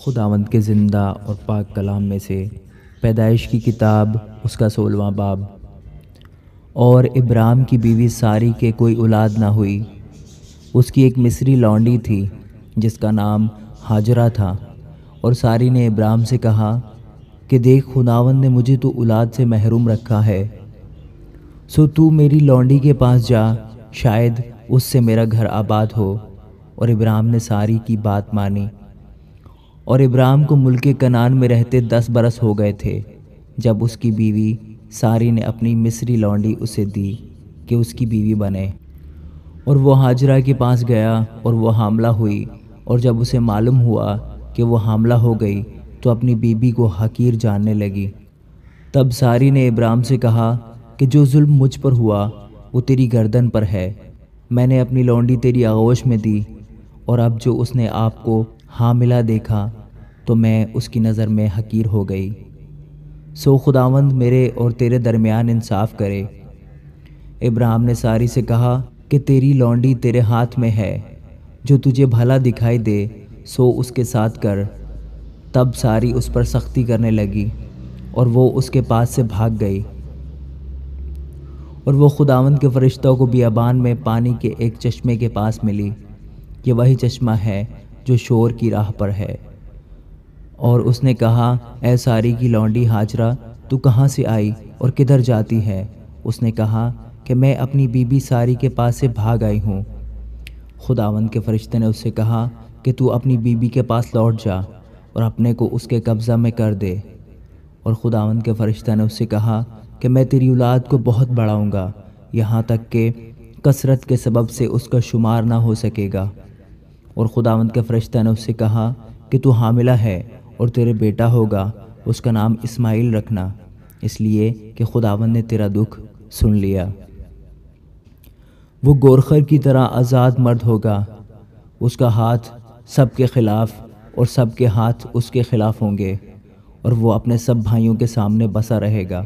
خداوند کے زندہ اور پاک کلام میں سے پیدائش کی کتاب اس کا 16واں باب۔ اور ابرام کی بیوی ساری کے کوئی اولاد نہ ہوئی، اس کی ایک مصری لونڈی تھی جس کا نام ہاجرہ تھا۔ اور ساری نے ابرام سے کہا کہ دیکھ، خداوند نے مجھے تو اولاد سے محروم رکھا ہے، سو تو میری لونڈی کے پاس جا، شاید اس سے میرا گھر آباد ہو۔ اور ابرام نے ساری کی بات مانی۔ اور ابرام کو ملک کنعان میں رہتے 10 برس ہو گئے تھے جب اس کی بیوی ساری نے اپنی مصری لونڈی اسے دی کہ اس کی بیوی بنے۔ اور وہ ہاجرہ کے پاس گیا اور وہ حاملہ ہوئی، اور جب اسے معلوم ہوا کہ وہ حاملہ ہو گئی تو اپنی بیوی کو حقیر جاننے لگی۔ تب ساری نے ابرام سے کہا کہ جو ظلم مجھ پر ہوا وہ تیری گردن پر ہے، میں نے اپنی لونڈی تیری آغوش میں دی، اور اب جو اس نے آپ کو حاملہ دیکھا تو میں اس کی نظر میں حقیر ہو گئی۔ سو خداوند میرے اور تیرے درمیان انصاف کرے۔ ابرام نے ساری سے کہا کہ تیری لونڈی تیرے ہاتھ میں ہے، جو تجھے بھلا دکھائی دے سو اس کے ساتھ کر۔ تب ساری اس پر سختی کرنے لگی اور وہ اس کے پاس سے بھاگ گئی۔ اور وہ خداوند کے فرشتوں کو بیابان میں پانی کے ایک چشمے کے پاس ملی، یہ وہی چشمہ ہے جو شور کی راہ پر ہے۔ اور اس نے کہا، اے ساری کی لونڈی ہاجرہ، تو کہاں سے آئی اور کدھر جاتی ہے؟ اس نے کہا کہ میں اپنی بیوی ساری کے پاس سے بھاگ آئی ہوں۔ خداوند کے فرشتے نے اس سے کہا کہ تو اپنی بیوی کے پاس لوٹ جا اور اپنے کو اس کے قبضہ میں کر دے۔ اور خداوند کے فرشتے نے اس سے کہا کہ میں تیری اولاد کو بہت بڑھاؤں گا، یہاں تک کہ کثرت کے سبب سے اس کا شمار نہ ہو سکے گا۔ اور خداوند کے فرشتے نے اس سے کہا کہ تو حاملہ ہے اور تیرے بیٹا ہوگا، اس کا نام اسماعیل رکھنا، اس لیے کہ خداوند نے تیرا دکھ سن لیا۔ وہ گورخر کی طرح آزاد مرد ہوگا، اس کا ہاتھ سب کے خلاف اور سب کے ہاتھ اس کے خلاف ہوں گے، اور وہ اپنے سب بھائیوں کے سامنے بسا رہے گا۔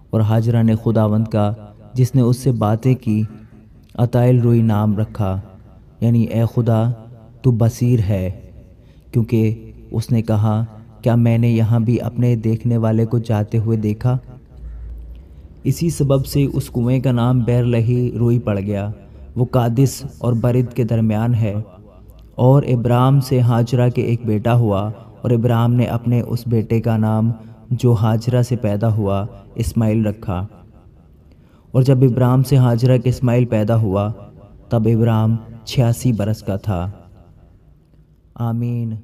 اور ہاجرہ نے خداوند کا جس نے اس سے باتیں کی عطائل روئی نام رکھا، یعنی اے خدا تو بصیر ہے، کیونکہ اس نے کہا کیا میں نے یہاں بھی اپنے دیکھنے والے کو جاتے ہوئے دیکھا؟ اسی سبب سے اس کنویں کا نام بیر لہی روئی پڑ گیا، وہ قادس اور برد کے درمیان ہے۔ اور ابرام سے ہاجرہ کے ایک بیٹا ہوا، اور ابرام نے اپنے اس بیٹے کا نام جو ہاجرہ سے پیدا ہوا اسماعیل رکھا۔ اور جب ابرام سے ہاجرہ کے اسماعیل پیدا ہوا تب ابرام 86 برس کا تھا۔ آمین۔